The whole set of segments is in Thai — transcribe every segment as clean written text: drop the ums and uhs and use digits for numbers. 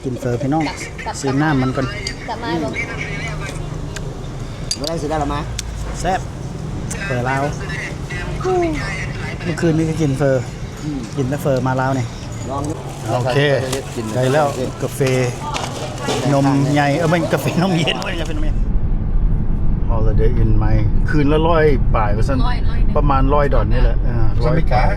กินเฟอร์พี่น้องซื้อน้ำมันก่อน กลับมาบ่ ไม่ได้ซื้อได้หรอมะ แซ่บเฟอร์ลาวเมื่อคืนนี้ก็กินเฟอร์กินแต่เฟอร์มาลาวเนี่ย ลอง โอเคได้แล้วกาแฟนมใหญ่ไม่กาแฟนมเย็นไม่กาแฟนมเย็น Holiday Inn ไหมคืนละ100 ป่ายก็สั้นประมาณ$100นี่แหละ100 ป่าย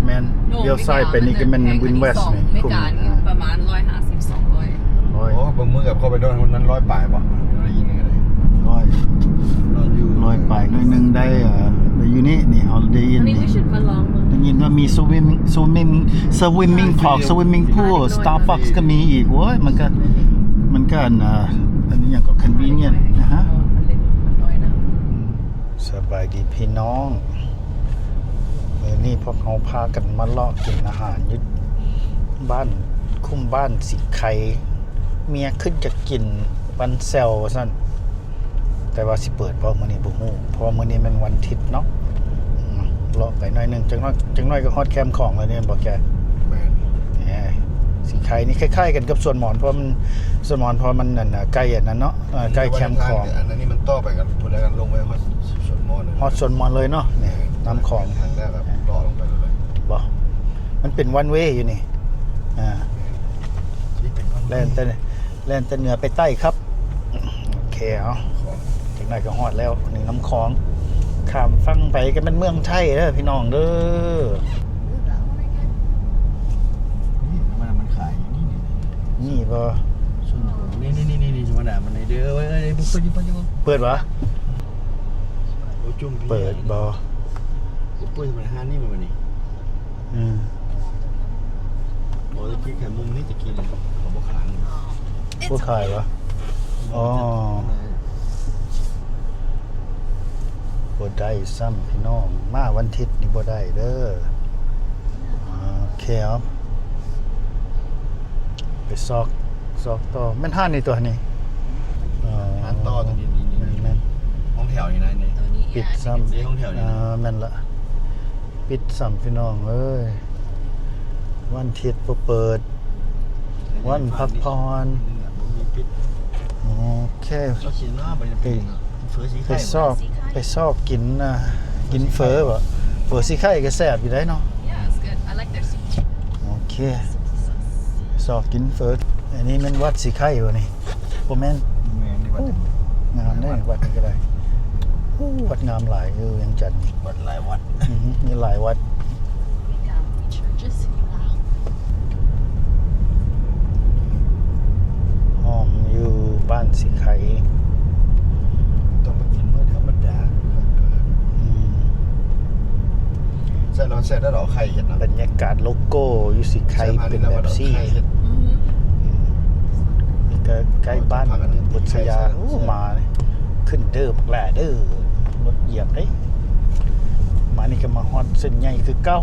แมนเลี้ยวซ้ายไปนี่ก็แมนวินเวสนี่ ไม่ คุ้ม การนี่ประมาณ150-200 ร้อย โอ้บางมือกับเข้าไปโดนคนนั้น100 ป่ายป่ะอะไรยินอะไร ร้อย นอนอยู่ ป่ายหน่อยนึงได้ได้อยู่นี่ Holiday Inn นี่ we should มาลองมึง ได้ยินว่ามีswimming park swimming pool Starbucks ก็มีอีกโว้ยมันก็อันนี้อย่างกับ convenient นะฮะสบายดีพี่น้องนี่พวกเขาพากันมาเลาะกินอาหารยึดบ้านคุ้มบ้านสิไข่เมียขึ้นจะกินวันเซลสั่นแต่ว่าสิเปิดเพราะมื้อนี้บ่ฮู้เพราะมื้อนี้มันวันอาทิตย์เนาะเลาะไปหน่อยนึงจังน้อยก็ฮอดแคมป์ของแล้วเนี่ยบอกแก แมน สิไข่นี่คล้ายๆกันกับสวนหมอนเพราะมันสวนหมอนเพราะมันนั่นน่ะใกล้อันนั้นเนาะใกล้แคมป์ของ อันนั้นนี่มันต่อไปกันพูดแล้วกันลงไปฮอดสวนมอญ ฮอดสวนหมอนเลยเนาะนี่น้ำของ ทางแรกแบบต่อลงไปเลย บ่มันเป็นวันเวย์อยู่นี่แล่นแต่เหนือไปใต้ครับโอเคเอาถึงไหนก็ฮอดแล้วนี่น้ำของข้ามฟังไปก็เป็นเมืองไทยเด้อพี่น้องเด้อ มันขายนี่ นี่บ่ ส่วนผมนี่สมนามันในเด้อเว้ยเปิดเปิดวะ โอ้จุ่ม เปิดบ่ เปิดมัน5นี่มันนี่โอ้ตะกี้แค่มุมนี้ตะกี้เลยของบ่ขาง ผู้ขายวะอ๋อบ่ได้ซ้ำพี่น้องมาวันอาทิตย์นี่บ่ได้เด้อโอเคครับไปซอกต่อแม่นห้านในตัวนี้ ร้านต่อตรงนี้นี่ แม่น ห้องแถวนี่นะนี่ ปิดซ้ำ นี่ห้องแถวนี่นะ แม่นละปิดซ้ำพี่น้องเอ้ยวันอาทิตย์บ่เปิดวันพักผ่อนโอเค เราคิดว่ามันเป็นเฟอร์สี ไป ไข่ ซอกกินกินเฟอบ่เฟอสิไข่ก็แซ่บอยู่ได้เนาะ Yeah, it's good. I like their seafood. โอเคซอกกินเฟออันนี้มันวัดสิไข่บ่นี่บ่แม่น แม่นี่วัด งามเด้วัดนี่ก็ได้วัดงามหลายอยู่ยังจันทน์ วัดหลายวัด มีหลายวัด churches ห้องอยู่บ้านสิไข่ ต้องมากินเมื่อธรรมดาใส่เราใส่ได้หรอไข่เห็ดนะ บรรยากาศโลโก้อยู่สิไข่เป็นแบบซี่นี่ก็ใกล้บ้านบุษยามาขึ้นเด้อบักแหล่เด้อรถเหยียบเด้มานี่ก็มาฮอดเส้นใหญ่คือเก้า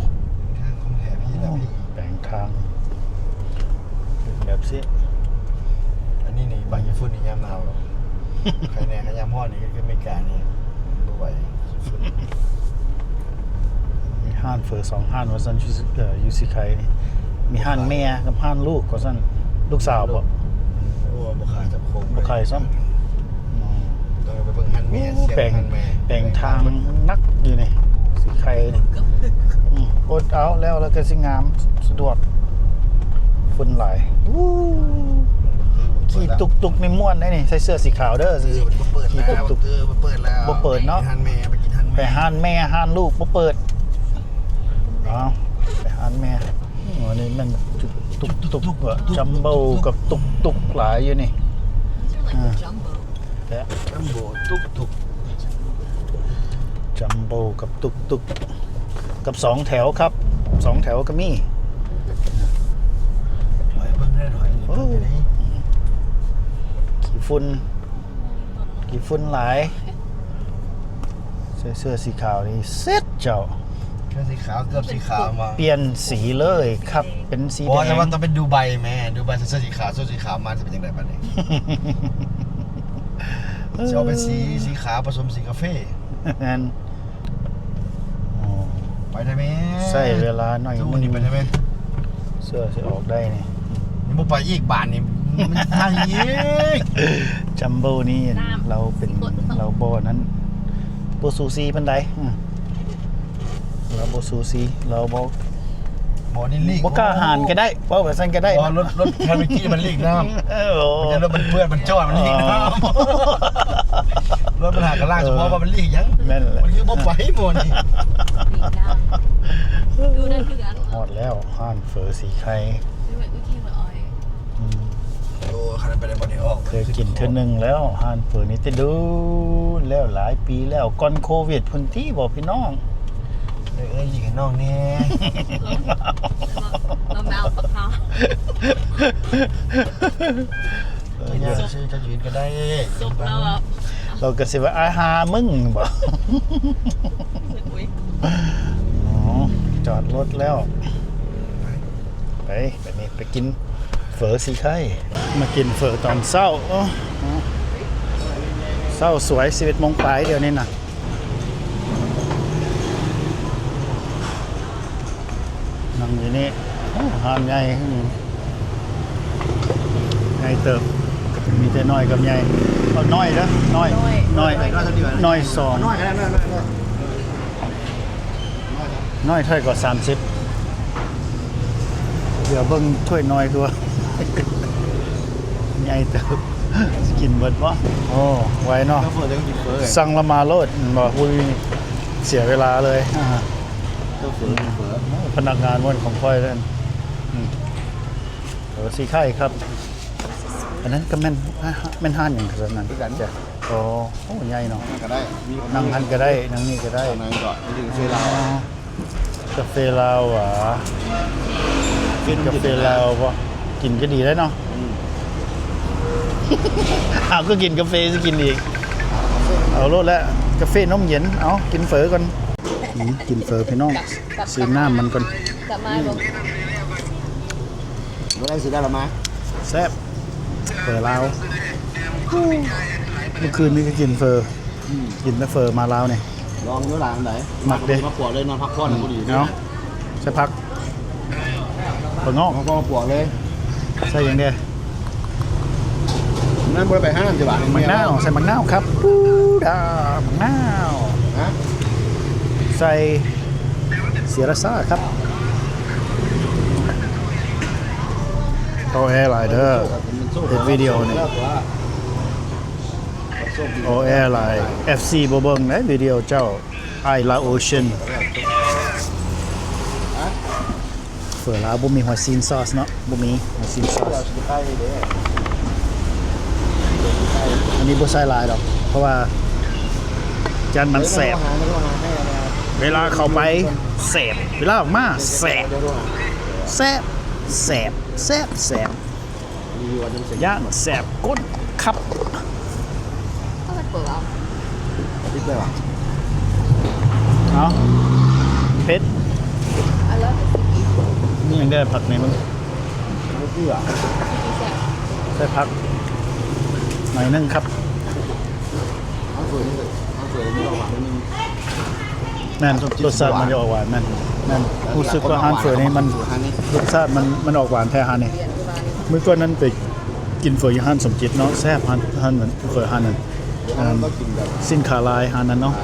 ทางของแถบพี่นะพี่ แบ่งทางแบบสิ อันนี้นี่บางยี่ฝุ่นนี่ยามหนาวหรอกใครแน่ขยามห้อนนี่ก็ไม่กล้านี่บ่ไหวฝุ่น มีห้านเฟอร์2ห้านว่าซั่นอยู่สิไข่นี่มีห้านแม่กับห้านลูกว่าซั่นลูกสาวบ่ โอ้บ่ขาจับโคง บ่ไข่ซ้ำ ต้องไปเบิ่งหันแม่เสีย แบ่ ง ง หันแม่ แบ่งทางนักอยู่นี่สิไข่นี่อดเอาแล้วก็สิงามสะดวกฝุ่นหลายขี่ตุกในม่วนได้นี่ใส่เสื้อสีขาวเด้อสิ เปิดแล้วเปิดแล้ว บ่เปิดเนาะ หันแม่ไปกินหัน ไป แม่ ห้านแม่ห้านลูกบ่เปิดเอาไปห้านแม่อันนี้มันตุกจัมโบ้กับตุกหลายอยู่นี่ These are like the jumbo และ จัมโบ้ตุก จัมโบ้กับตุกกับ2แถวครับ2แถวก็มี ถอยเบิ่งได้ถอยนี่เบิ่งได้ กี่ฝุ่นหลายใส่เสื้อสีขาวนี่เซ็ตเจ้า แค่สีขาวเกือบสีขาวมา เปลี่ยนสีเลยครับเป็นสี อ๋ แด อแต่ ง ว่าต้องเป็นดูไบแม่ดูไบเสื้อสีขาวเสื้อสีขาวมาจะเป็นยังไงบ้างเนี่ยจะเอาเป็นสีขาวผสมสีกาแฟ งั้นอ๋อ ไปได้ไหม ใส่เวลาหน่อย ตู้นี่ไปได้ไหม เสื้อจะออกได้นี่ บ่ไปอีกบ้านนี่มันไงอีก จัมโบ้นี่เราเป็นเราโบนั้นโบซูซีปันไดเราโบซูซีเราโบ บ่นี่ลีก บกล้าหานก็ได้ว่าแบบนั้นก็ได้ บ่รถแคมิกี้มันลีกน้ำ โอ้โห มันจะรถมันเปื้อนมันจอดมันลีกน้ำรถมันหากระล่างเฉพาะว่ามันลีกยัง แม่นแหละ มันคือบ่ไปหมดนี่ ดูนั่นคือกัน หมดแล้วห่านเฟอร์สีไข่ ดูว่าดูที่ว่าอ้อย อืม โอ้คันไปได้บ่ได้ออก เคยกินเทื่อนึงแล้วห่านเฟอร์นี่จะดูแล้วหลายปีแล้วก่อนโควิดพุ่นที่บอกพี่น้อง เอ้ยอีกให้น้องแน่ เราแมวปะคะ อยากซื้อจะยืนก็ได้ ซุปเราอ่ะ เราก็สิว่าอาหามึงบอก อุ้ย อ๋อจอดรถแล้วไปนี่ไปกินเฝอสีไข่มากินเฝอตอนเช้าเช้าสวย11 โมงปลายเดี๋ยวนี้นะนั่งอยู่นี่หานใหญ่ใหญ่เติบมีแต่น้อยกับใหญ่เอาน้อยนะน้อยน้อยสอง น้อยก็ได้น้อย น้อยเท่ากับ30เดี๋ยวเบิ่งถ้วยน้อยตัว ใหญ่เติบกินเบิดวะโอ้ไวเนาะ ก็เปิดได้กินเฟ้อ สั่งละมาโลดบอกคุยเสียเวลาเลย ก็เฟ้อ พนักงานวันของค่อยเล่นสีไข่ครับ อันนั้นก็แม่นห้านอย่างขนาดนั้น ด้วยกันจ้ะ โอ้โหใหญ่เนาะ ก็ได้มี นั่งหันก็ได้นั่งนี่ก็ได้ นั่งก่อนนี่ถึงเฟลาว กาแฟลาวหวะกินกาแฟลาวปะกินก็ดีแล้วเนาะอ้าวก็กินกาแฟจะกินอีกเอาโลดแล้วกาแฟนมเย็นเอากินเฝอก่อนกินเฝอพี่น้องซื้อน้ำมันก่อน กลับมาบอก เมื่อไรซื้อได้หรอมา แซ่บเฝอลาวเมื่อคืนนี้ก็กินเฝอกินแต่เฝอมาลาวเนี่ย ลองเนื้อหลานไหนมาปวดเลยนอนพักผ่อนพอดี เนาะใช่พักเฝองอก เขาก็มาปวดเลย ใส่อย่างเดียว นั่นบริไปห้างจีบะ มังนาวใส่มังนาวครับปูดามังนาว ฮะ ใส่เสียรซ่าครับโอแอร์ไลเดอร์เป็นวิดีโอนี่โอแอร์ไลน์ FC บเบิงในวิดีโอเจ้าไอลาโอเชียนเฟื่อลาวบ่มีหัวซีนซอสเนาะบ่มีหัวซีนซอสอันนี้บ่ใส่หลายดอกเพราะว่าจานมันแสบเวลาเข้าไปแสบเวลาออกมาแสบแสบแสบแสบแสบย่านแสบก้นครับ ก็มันเปิดเอา ติดเลยว่ะ เอาเพชร I love it นี่ยังได้ผักไหนมึง ไม่เชื่อ ใส่ผักหน่อยนึงครับ เอาเฟื่อนี่เอาเฟื่อนี่ระหว่างนึง นั่นรสชาติมันจะออกหวานนั่นรู้สึกว่าอาหารเฝอนี่มันรสชาติมันออกหวานแท้ฮานนี่เมื่อก่อนนั้นไปกินเฝออยู่ห้านสมจิตเนาะแซ่บห้านเหมือนเฝอห้านนั้น ก็กินแบบ สิ้นขาลายฮานนั้นเนาะ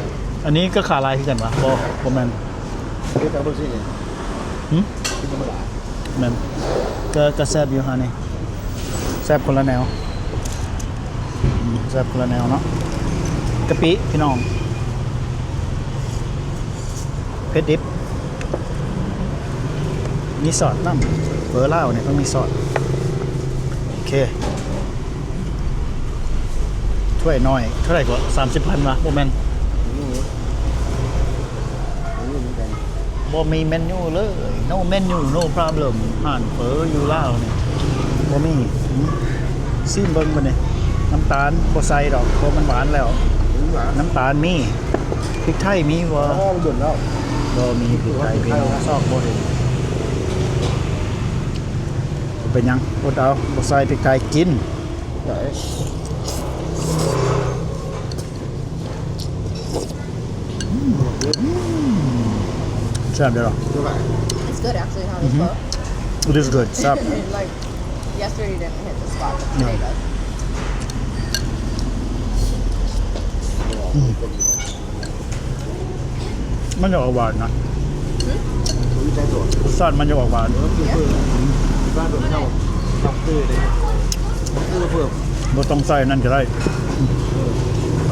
อันนี้ก็ขาลายคือกันวะบ่แม่น เรียกแต่พวกนี้ หึ กินธรรมดา แม่นก็แซ่บอยู่ฮานนี่แซ่บคนละแนวแซ่บคนละแนวเนาะกะปิพี่น้องเผ็ดดิบมีซอสน้ำเฟอร์ล่าวเนี่ยต้องมีซอสโอเคถ้วยน้อยเท่าไหร่กว่า30,000วะโมเมนบ่มีเมนูเลย no menu no problem ห่านเฟอร์อยู่ล่าวเนี่ยบ่มีซิมเบิ่งบ่เนี่ยน้ำตาลบ่ใส่ดอกเพราะมันหวานแล้ว น้ำตาลมีพริกไทยมีบ่ อ๋อหยุดแล้ว บ่มีพริกไทยพี่น้องซอกบ่เห็นเป็นหยังบ่เอาบ่ใส่พริกไทยกิน ไหน แซ่บเด้อ ดูไหน It's good actually how it's pho It is good แซ่บ like Yesterday didn't hit the spot, but today does. มันจะออกหวานนะ รู้ใจตัว รสชาติมันจะออกหวาน บ้านตัวเท่าทำคือเลยคือเพิ่ม บ่ต้องใส่นั่นก็ได้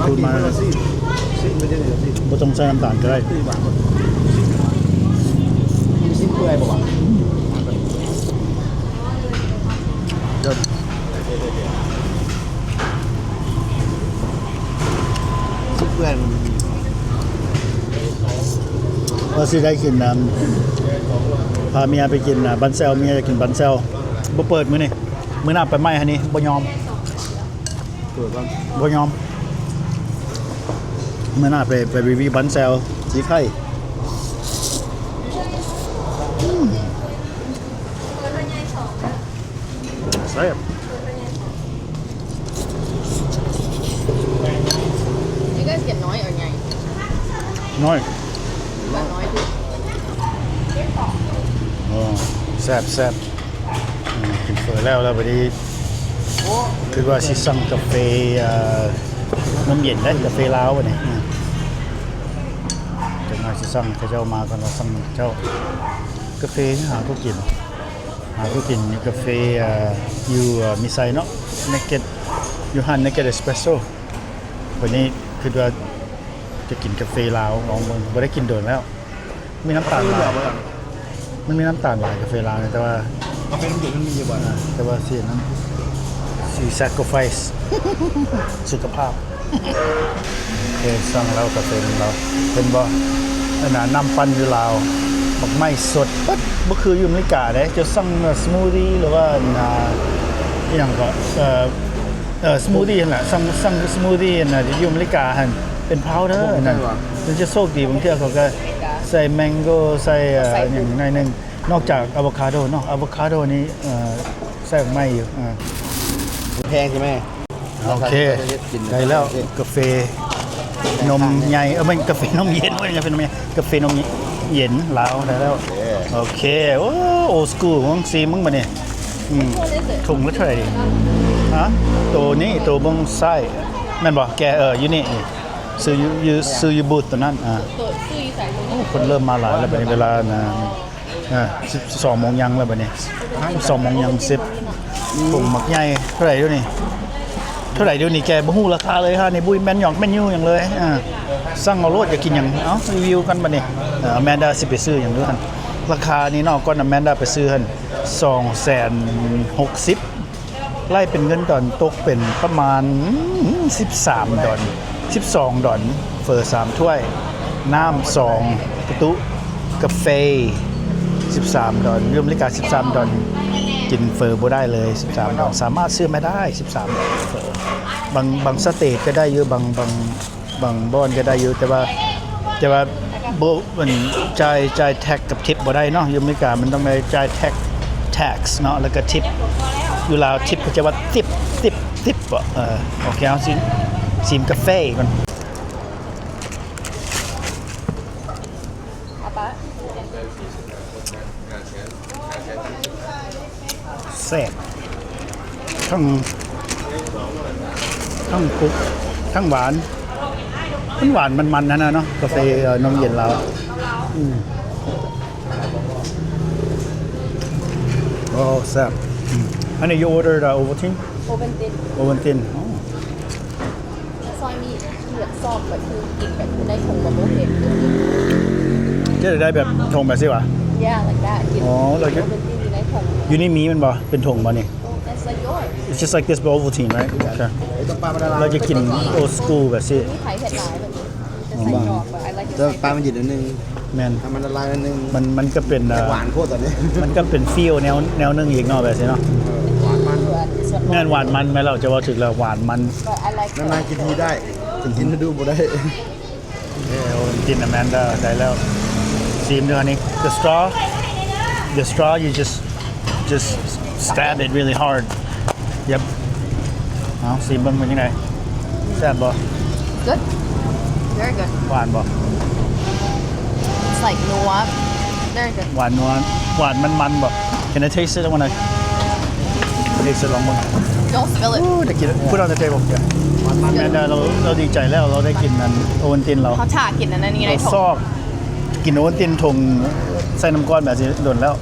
พูดมาสิไม่ได้เลยสิ บ่ต้องใส่น้ำตาลก็ได้ ที่บ้านสิเปื่อยป่าว เดี๋ยว สิเปื่อยมัน ว่าสิได้กินพาเมียไปกินบันเซลเมียจะกินบันเซลบ่เปิดมื้อนี่มื้อหน้าไปไหม้ฮันนี่บ่ยอม เปิดบ้าง บ่ยอมมื้อหน้าไปรีวิวบันเซลสีไข่แซ่บ You guys get nói or nhảy? น้อย Bạn nói đi. อ๋อแซ่บแซ่บกินเฟอแล้วบัดนี้คือว่าสิสั่งกาแฟน้ำเย็นได้กาแฟลาวบัดนี้จะมาสิสั่งเขาเจ้ามาก่อนเราสั่งเจ้ากาแฟหาผู้กินอยู่กาแฟอยู่มิไซเนาะ Naked อยู่ห้าน Naked Espresso วันนี้คือว่าจะกินกาแฟลาวลองเบิ่งบ่ได้กินโดนแล้ว มีน้ำตาลหลายมันมีน้ำตาลหลายกาแฟลาวเนี่ยแต่ว่า เอาเป็นเด็กมันมีอยู่บ้าง แต่ว่าเสียนั้นสี sacrifice สุขภาพโอเคสั่งแล้วกาแฟเราเป็นบ่อันน่ะน้ำปั่นอยู่ลาวบักไม้สดปึ๊ดบ่คืออยู่อเมริกาเด้จะสั่งสมูทตี้หรือว่าอีหยังก็สมูทตี้นั่นแหละสั่งสมูทตี้น่ะที่อยู่อเมริกาหั่นเป็นพาวเดอร์นั่นมันจะโชคดีบางเที่ยเขาก็ใส่แมงโก้ใส่อย่างหน่อยหนึงนอกจากอะโวคาโดเนาะอะโวคาโดนี้ใส่ไม่อยู่ แพงใช่ไหม โอเคได้แล้วกาแฟนมใหญ่ไม่กาแฟนมเย็นไม่ใช่กาแฟนมใหญ่กาแฟนมเย็นลาวได้แล้วโอเคโอ้โอสกูมึงซีมึงมาเนี่ย What is it? ถุงละเท่าไหร่ดิฮะตัวนี้ตัวบงไส้แม่นบอกแกอยู่นี่ซื้ออยู่บูธตัวนั้นTội sư y giải luôn. คนเริ่มมาหลายแล้วบัดนี้เวลา12 โมงยังแล้วบัดนี้12 โมงยัง10ถุงหมักใหญ่เท่าไหร่เดี๋ยวนี้แกบ่ฮู้ราคาเลยฮะนี่บุ้ยแม่นหยองแม่นยู่หยังเลยสั่งเอาโลดอยากกินหยังเอ้ารีวิวกันบัดนี้แมนดาสิไปซื้อหยังด้วยกันราคานี้เนาะก่อนแมนดาไปซื้อหั่น260,000ไล่เป็นเงินดอนตกเป็นประมาณ13 ดอน12 ดอนเฟอร์3ถ้วยน้ำ2ประตูกาแฟ13 ดอนรวมริกา13 ดอนกินเฟอร์บ่ได้เลย13 ดอนสามารถซื้อไม่ได้13 ดอนเฟอร์บางสเตทก็ได้เยอะบางบอนก็ได้เยอะแต่ว่าบ่มันจ่ายแท็กกับทิปบ่ได้เนาะอยู่อเมริกามันต้องได้จ่ายแท็ก tax เนาะแล้วก็ทิปอยู่ลาวทิปก็จะว่าทิปบ่โอเคเอาซิมกาแฟมัน Apa? แซ่บทั้งคุกทั้งหวานมันหวานมันนะเนาะกาแฟนมเย็นเราโอ้แซ่บอันนี้ you ordered Ovaltine Ovaltine. oh ซอยมีเหลือซอกแบบคือกินแบบในถุงแบบโอเค จะได้แบบทงแบบสิวะ Yeah, like that. อ๋อเราจะ Ovaltine อยู่ในถุง อยู่นี่มีมันบ่เป็นทงบ่นี่ That's like yours. it's just like this but Ovaltine right โอเค ไอ้ต้องปลามันละลาย เราจะกิน old school แบบสิ มีไข่เผ็ดหลายแบบนี้จะใส่ดอกแบบ I like จะ to ปลามันหยิบนิดนึง แม่น ทำมันละลายนิดนึง มันก็เป็น หวานโคตรตอนนี้ มันก็เป็นฟีลแนวนึงอีกเนาะแบบสิเนาะ หวานมัน งานหวานมันไหมเราจะว่าถึงแล้วหวานมัน But I like นานๆกินทีได้กินดูบ่ได้ กินอแมนด้าได้แล้วซีมด้วยอันนี้ the straw you just stab it really hard yep เอาซีมเบิ้งเป็นยังไงแซ่บบ่ good. Very good. หวานบ่ It's like no what? Very good. หวานนัวหวานมันบ่ Can I taste it? I wanna taste it ลองมั้ง Don't spill it จะกิน put on the table เดี๋ยวแม่เราดีใจแล้วเราได้กินนั้นโอวัลตินเรา เขาฉากินอันนั้นนี่ใน เรา ถง ซอกกินโอวัลตินทงใส่น้ำก้อนแบบนี้โดนแล้ว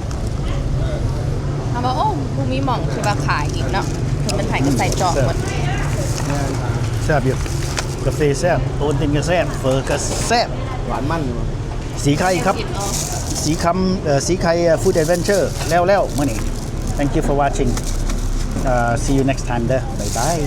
เขาบอกโอ้ภูมิหม่องใช่ป่ะขายอีกเนาะถึงมันถ่ายก็ใส่จอกหมด แซ่บอยู่กาแฟแซ่บโอวัลตินก็แซ่บเฟอร์ก็แซ่บ หวานมันอยู่มั้ง สีไข่ครับ สีไข่ฟู้ดแอดเวนเจอร์แล้วเมื่อนี้ thank you for watching see you next time เด้อบ๊ายบาย